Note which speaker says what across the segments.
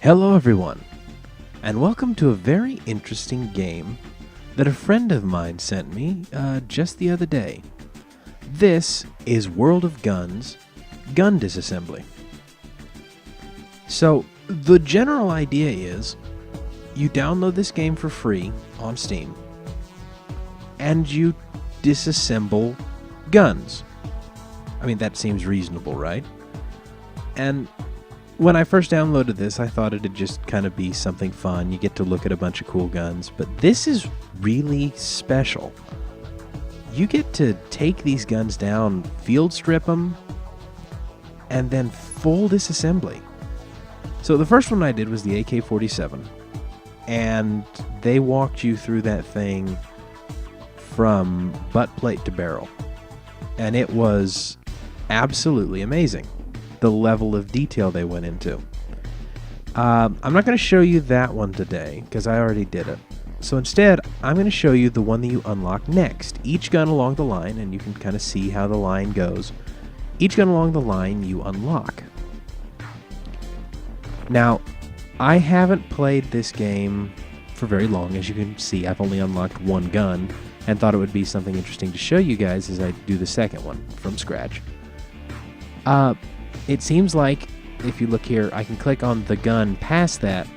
Speaker 1: Hello everyone, and welcome to a very interesting game that a friend of mine sent me just the other day. This is World of Guns, Gun Disassembly. So, the general idea is, you download this game for free on Steam, and you disassemble guns. I mean, that seems reasonable, right? And when I first downloaded this, I thought it'd just kind of be something fun. You get to look at a bunch of cool guns, but this is really special. You get to take these guns down, field strip them, and then full disassembly. So the first one I did was the AK-47, and they walked you through that thing from butt plate to barrel, and it was absolutely amazing, the level of detail they went into. I'm not going to show you that one today because I already did it. So instead, I'm going to show you the one that you unlock next. Each gun along the line, and you can kind of see how the line goes. Each gun along the line you unlock. Now, I haven't played this game for very long. As you can see, I've only unlocked one gun and thought it would be something interesting to show you guys as I do the second one from scratch. It seems like, if you look here, I can click on the gun past that,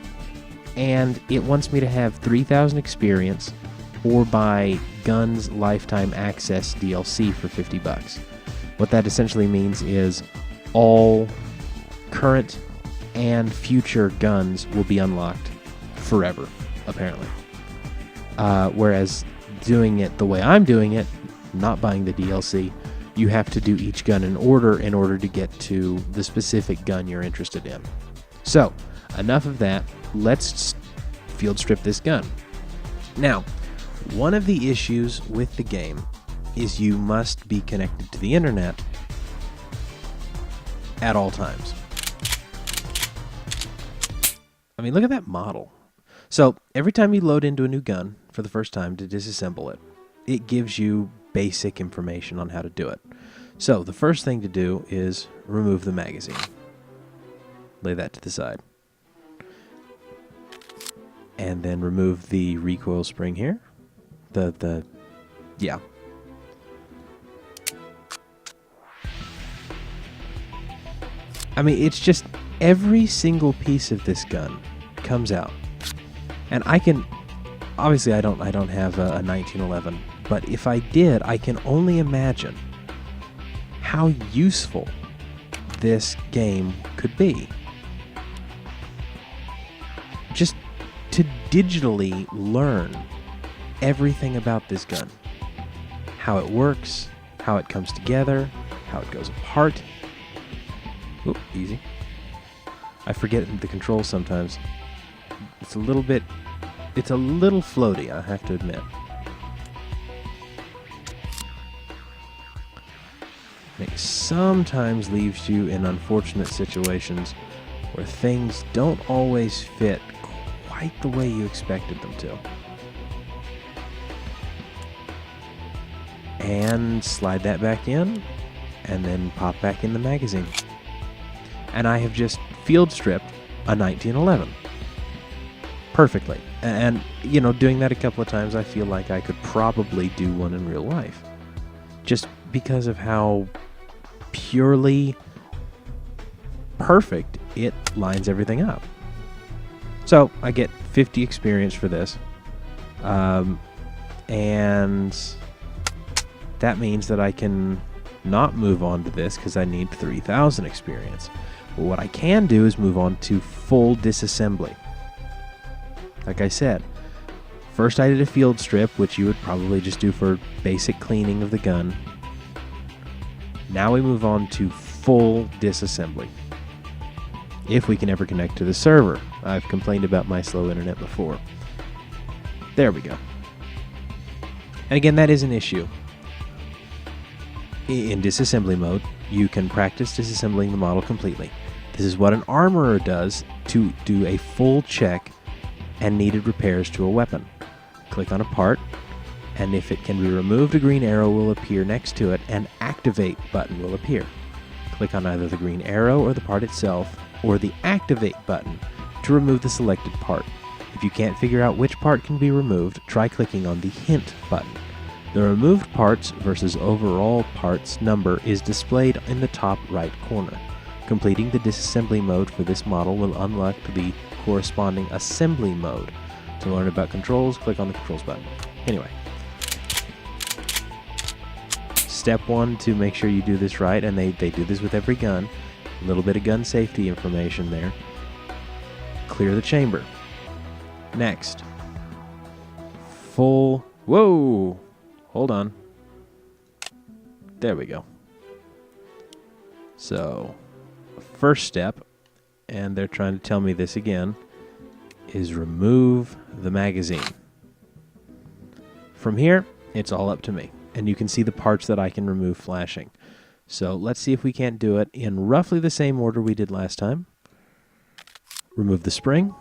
Speaker 1: and it wants me to have 3,000 experience or buy Guns Lifetime Access DLC for $50. What that essentially means is all current and future guns will be unlocked forever, apparently. Whereas doing it the way I'm doing it, not buying the DLC, you have to do each gun in order to get to the specific gun you're interested in. So, enough of that. Let's field strip this gun. Now, one of the issues with the game is you must be connected to the internet at all times. I mean, look at that model. So, every time you load into a new gun for the first time to disassemble it, it gives you basic information on how to do it. So the first thing to do is remove the magazine. Lay that to the side. And then remove the recoil spring here. Yeah. I mean, it's just every single piece of this gun comes out. And I can, obviously I don't have a 1911, but if I did, I can only imagine how useful this game could be. Just to digitally learn everything about this gun. How it works, how it comes together, how it goes apart. Oop, easy. I forget the controls sometimes. It's a little floaty, I have to admit. It sometimes leaves you in unfortunate situations where things don't always fit quite the way you expected them to. And slide that back in, and then pop back in the magazine. And I have just field stripped a 1911. Perfectly. And, you know, doing that a couple of times, I feel like I could probably do one in real life. Just because of how purely perfect it lines everything up. So I get 50 experience for this, and that means that I can not move on to this because I need 3,000 experience. But what I can do is move on to full disassembly. Like I said, first I did a field strip, which you would probably just do for basic cleaning of the gun. Now we move on to full disassembly. If we can ever connect to the server. I've complained about my slow internet before. There we go. And again, that is an issue. In disassembly mode, you can practice disassembling the model completely. This is what an armorer does to do a full check and needed repairs to a weapon. Click on a part, and if it can be removed, a green arrow will appear next to it, and Activate button will appear. Click on either the green arrow or the part itself, or the Activate button to remove the selected part. If you can't figure out which part can be removed, try clicking on the Hint button. The removed parts versus overall parts number is displayed in the top right corner. Completing the disassembly mode for this model will unlock the corresponding assembly mode. To learn about controls, click on the controls button. Anyway, step 1 to make sure you do this right, and they do this with every gun. A little bit of gun safety information there. Clear the chamber. Next, whoa! Hold on. There we go. So, first step, and they're trying to tell me this again, is remove the magazine. From here, it's all up to me, and you can see the parts that I can remove flashing. So let's see if we can't do it in roughly the same order we did last time. Remove the spring.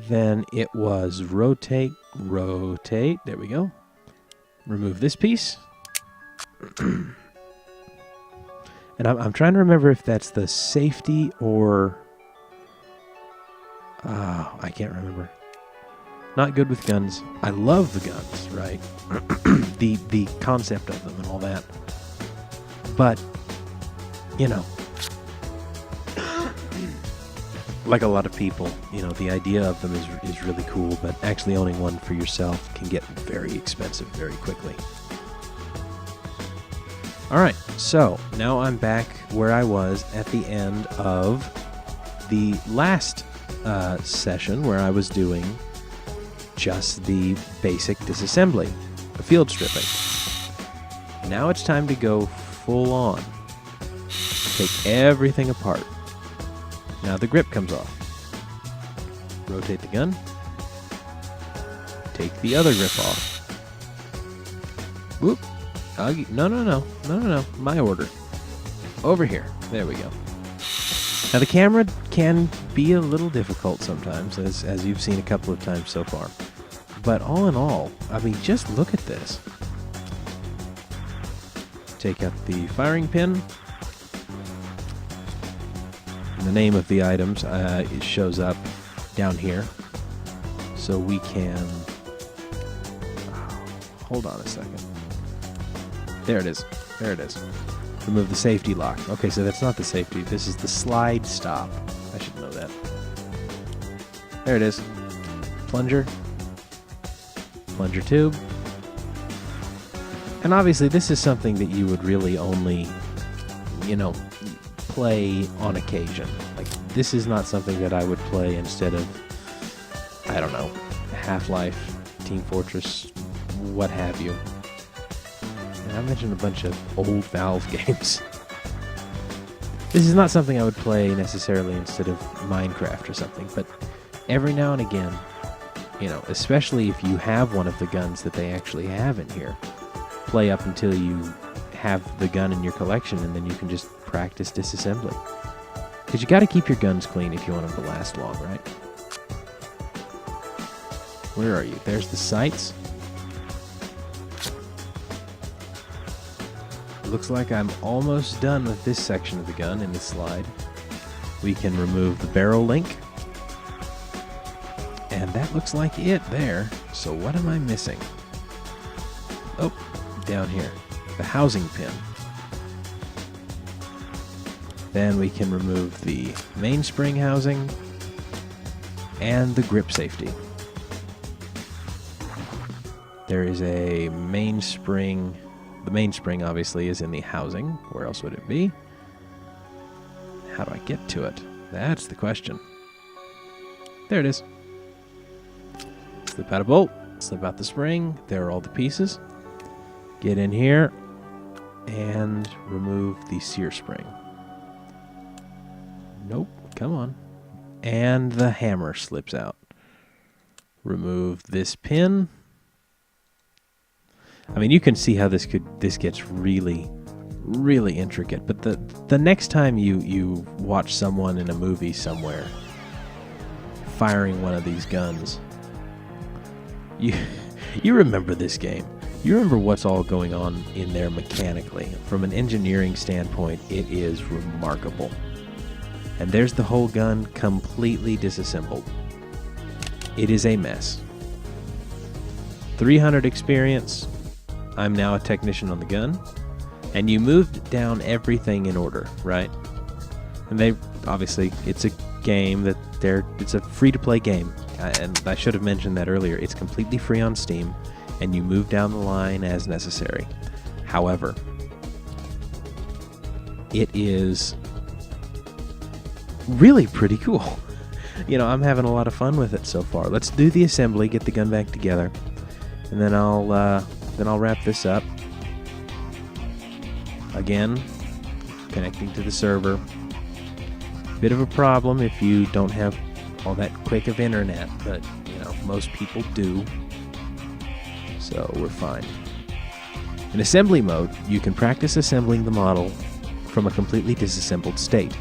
Speaker 1: Then it was rotate. There we go. Remove this piece. And I'm trying to remember if that's the safety or... I can't remember. Not good with guns. I love the guns, right? the concept of them and all that. But, you know, like a lot of people, you know, the idea of them is really cool, but actually owning one for yourself can get very expensive very quickly. Alright, so now I'm back where I was at the end of the last session where I was doing just the basic disassembly, the field stripping. Now it's time to go full on. Take everything apart. Now the grip comes off. Rotate the gun. Take the other grip off. Whoop. No. My order. Over here. There we go. Now the camera can be a little difficult sometimes, as you've seen a couple of times so far. But all in all, I mean, just look at this. Take out the firing pin. And the name of the items it shows up down here. So we can... hold on a second. There it is. There it is. Remove the safety lock. Okay, so that's not the safety. This is the slide stop. I should know that. There it is. Plunger. Plunger tube. And obviously this is something that you would really only, you know, play on occasion. Like, this is not something that I would play instead of, I don't know, Half-Life, Team Fortress, what have you. And I mentioned a bunch of old Valve games. This is not something I would play necessarily instead of Minecraft or something, but every now and again, you know, especially if you have one of the guns that they actually have in here, play up until you have the gun in your collection, and then you can just practice disassembly. Because you got to keep your guns clean if you want them to last long, right? Where are you? There's the sights. Looks like I'm almost done with this section of the gun in the slide. We can remove the barrel link. And that looks like it there. So what am I missing? Oh, down here. The housing pin. Then we can remove the mainspring housing and the grip safety. There is a mainspring. The mainspring obviously is in the housing. Where else would it be? How do I get to it? That's the question. There it is. Slip out a bolt. Slip out the spring. There are all the pieces. Get in here and remove the sear spring. Nope. Come on. And the hammer slips out. Remove this pin. I mean, you can see how this gets really, really intricate. But the next time you watch someone in a movie somewhere firing one of these guns, you remember this game. You remember what's all going on in there mechanically. From an engineering standpoint, it is remarkable. And there's the whole gun completely disassembled. It is a mess. 300 experience. I'm now a technician on the gun. And you moved down everything in order, right? And they obviously, it's a game that it's a free-to-play game. And I should have mentioned that earlier. It's completely free on Steam, and you move down the line as necessary. However, it is really pretty cool. You know, I'm having a lot of fun with it so far. Let's do the assembly, get the gun back together, and then I'll wrap this up. Again, connecting to the server. Bit of a problem if you don't have all that quick of internet, but you know, most people do, so we're fine. In assembly mode, you can practice assembling the model from a completely disassembled state.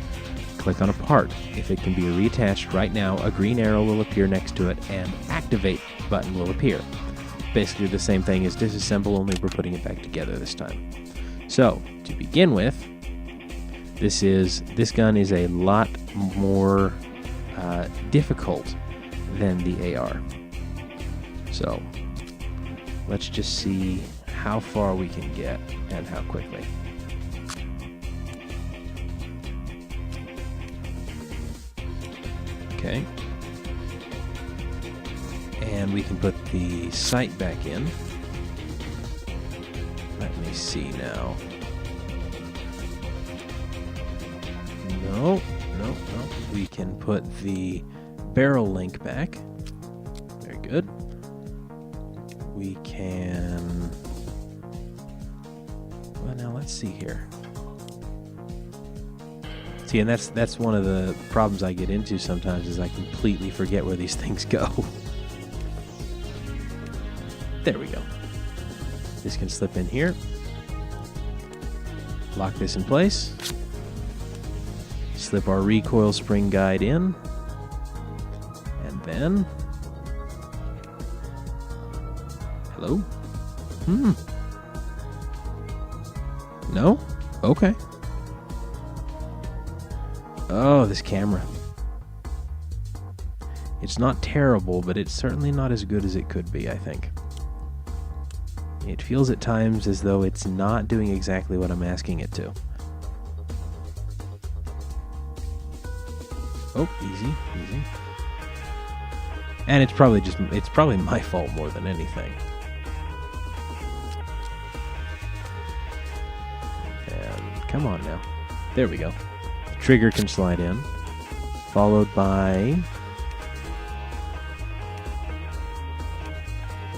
Speaker 1: Click on a part. If it can be reattached right now, a green arrow will appear next to it and Activate button will appear. Basically the same thing as disassemble, only we're putting it back together this time. So, to begin with, this gun is a lot more difficult than the AR. So, let's just see how far we can get and how quickly. Okay. And we can put the sight back in. Let me see now. No. We can put the barrel link back. Very good. We can... Well, now let's see here. See, and that's one of the problems I get into sometimes, is I completely forget where these things go. There we go. This can slip in here. Lock this in place. Slip our recoil spring guide in. And then... Hello? No? Okay. Oh, this camera. It's not terrible, but it's certainly not as good as it could be, I think. It feels at times as though it's not doing exactly what I'm asking it to. Oh, easy. And it's probably my fault more than anything. And come on now. There we go. The trigger can slide in, followed by...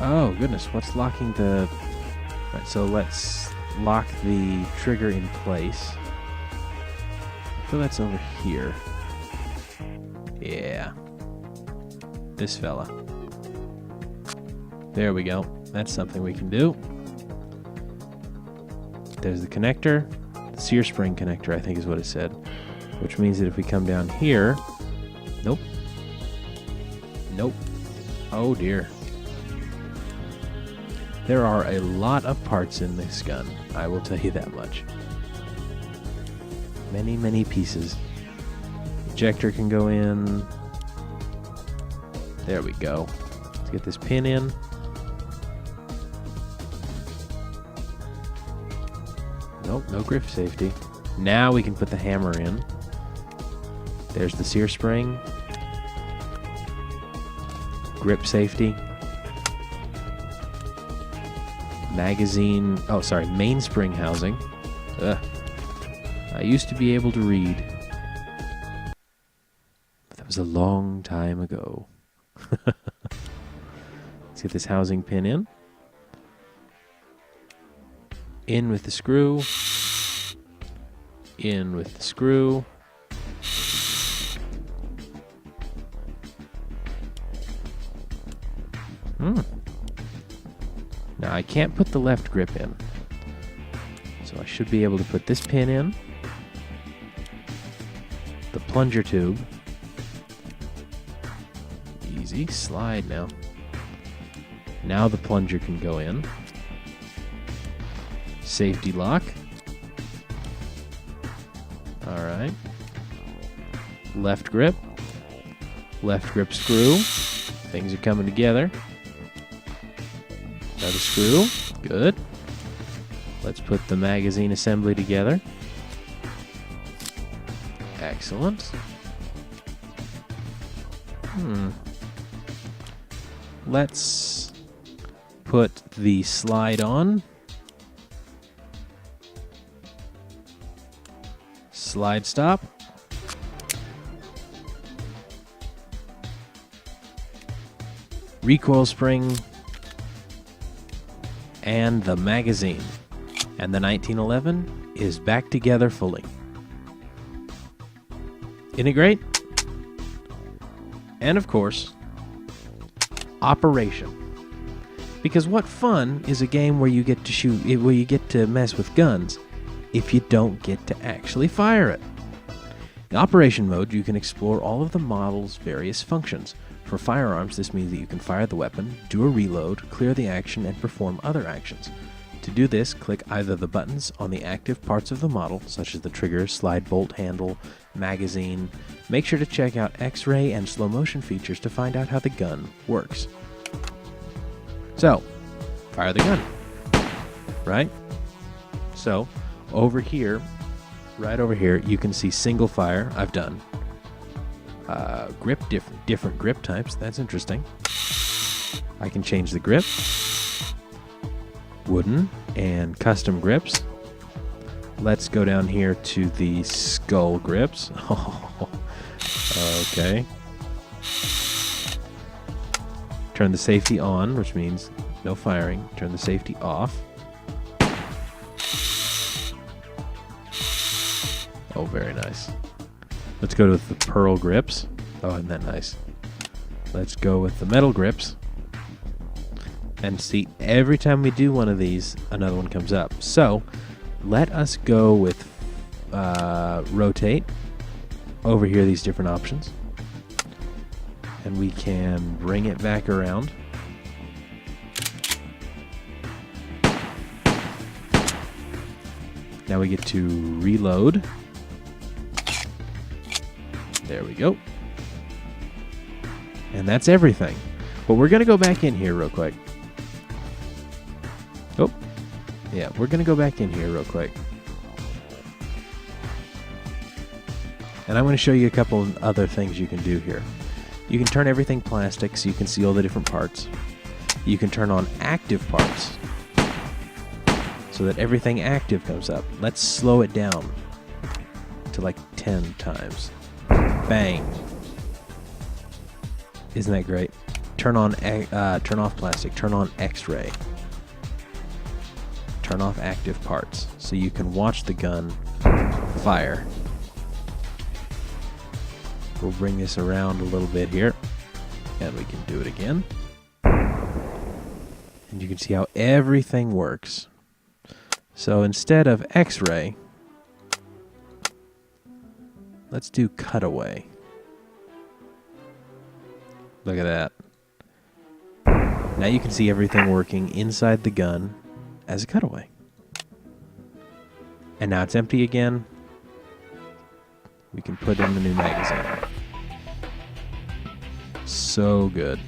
Speaker 1: Oh, goodness, what's locking the... Right, so let's lock the trigger in place. I feel that's over here. Yeah. This fella. There we go. That's something we can do. There's the connector. The sear spring connector, I think is what it said. Which means that if we come down here... Nope. Oh, dear. There are a lot of parts in this gun, I will tell you that much. Many, many pieces. Ejector can go in. There we go. Let's get this pin in. Nope, no grip safety. Now we can put the hammer in. There's the sear spring. Grip safety. Magazine, mainspring housing. Ugh. I used to be able to read. But that was a long time ago. Let's get this housing pin in. In with the screw. In with the screw. Now I can't put the left grip in, so I should be able to put this pin in, the plunger tube, easy, slide now. Now the plunger can go in, safety lock, alright, Left grip screw. Things are coming together. Another screw. Good. Let's put the magazine assembly together. Excellent. Let's put the slide on. Slide stop. Recoil spring. And the magazine. And the 1911 is back together fully. Isn't it great? And of course, operation. Because what fun is a game where you get to shoot, where you get to mess with guns, if you don't get to actually fire it? In operation mode, you can explore all of the model's various functions. For firearms, this means that you can fire the weapon, do a reload, clear the action, and perform other actions. To do this, click either the buttons on the active parts of the model, such as the trigger, slide bolt handle, magazine. Make sure to check out X-ray and slow motion features to find out how the gun works. So, fire the gun, right? So, over here, right over here, you can see single fire. I've done. Grip, different grip types. That's interesting. I can change the grip. Wooden and custom grips. Let's go down here to the skull grips. Okay. Turn the safety on, which means no firing. Turn the safety off. Oh, very nice. Let's go with the pearl grips. Oh, isn't that nice? Let's go with the metal grips. And see, every time we do one of these, another one comes up. So, let us go with rotate. Over here, these different options. And we can bring it back around. Now we get to reload. There we go. And that's everything. But we're going to go back in here real quick. Oh, yeah, we're going to go back in here real quick. And I'm going to show you a couple of other things you can do here. You can turn everything plastic so you can see all the different parts. You can turn on active parts so that everything active comes up. Let's slow it down to like 10 times. Bang. Isn't that great? Turn off plastic. Turn on X-ray. Turn off active parts so you can watch the gun fire. We'll bring this around a little bit here, and we can do it again. And you can see how everything works. So instead of X-ray, let's do cutaway. Look at that. Now you can see everything working inside the gun as a cutaway. And now it's empty again. We can put in the new magazine. So good.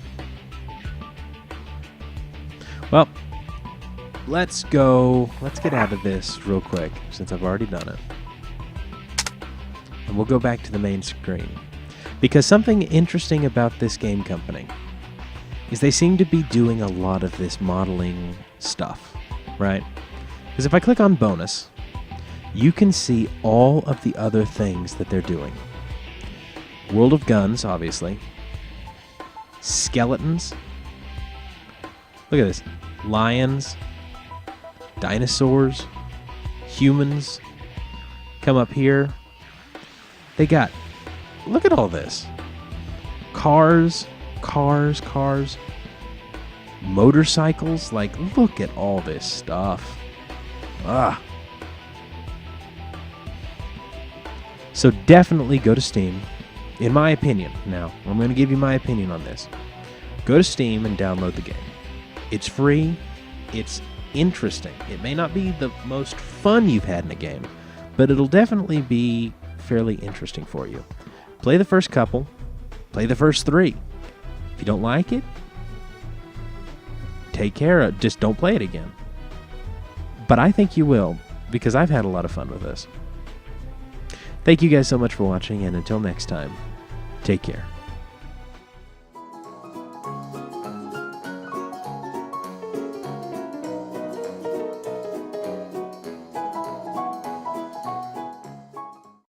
Speaker 1: Well, let's get out of this real quick since I've already done it. And we'll go back to the main screen. Because something interesting about this game company is they seem to be doing a lot of this modeling stuff, right? Because if I click on bonus, you can see all of the other things that they're doing. World of Guns, obviously. Skeletons. Look at this. Lions. Dinosaurs. Humans. Come up here. They got... Look at all this. Cars. Motorcycles. Like, look at all this stuff. So definitely go to Steam, in my opinion. Now, I'm going to give you my opinion on this. Go to Steam and download the game. It's free. It's interesting. It may not be the most fun you've had in a game, but it'll definitely be fairly interesting for you. Play the first couple. Play the first 3. If you don't like it, take care of it. Just don't play it again. But I think you will, because I've had a lot of fun with this. Thank you guys so much for watching, and until next time, take care.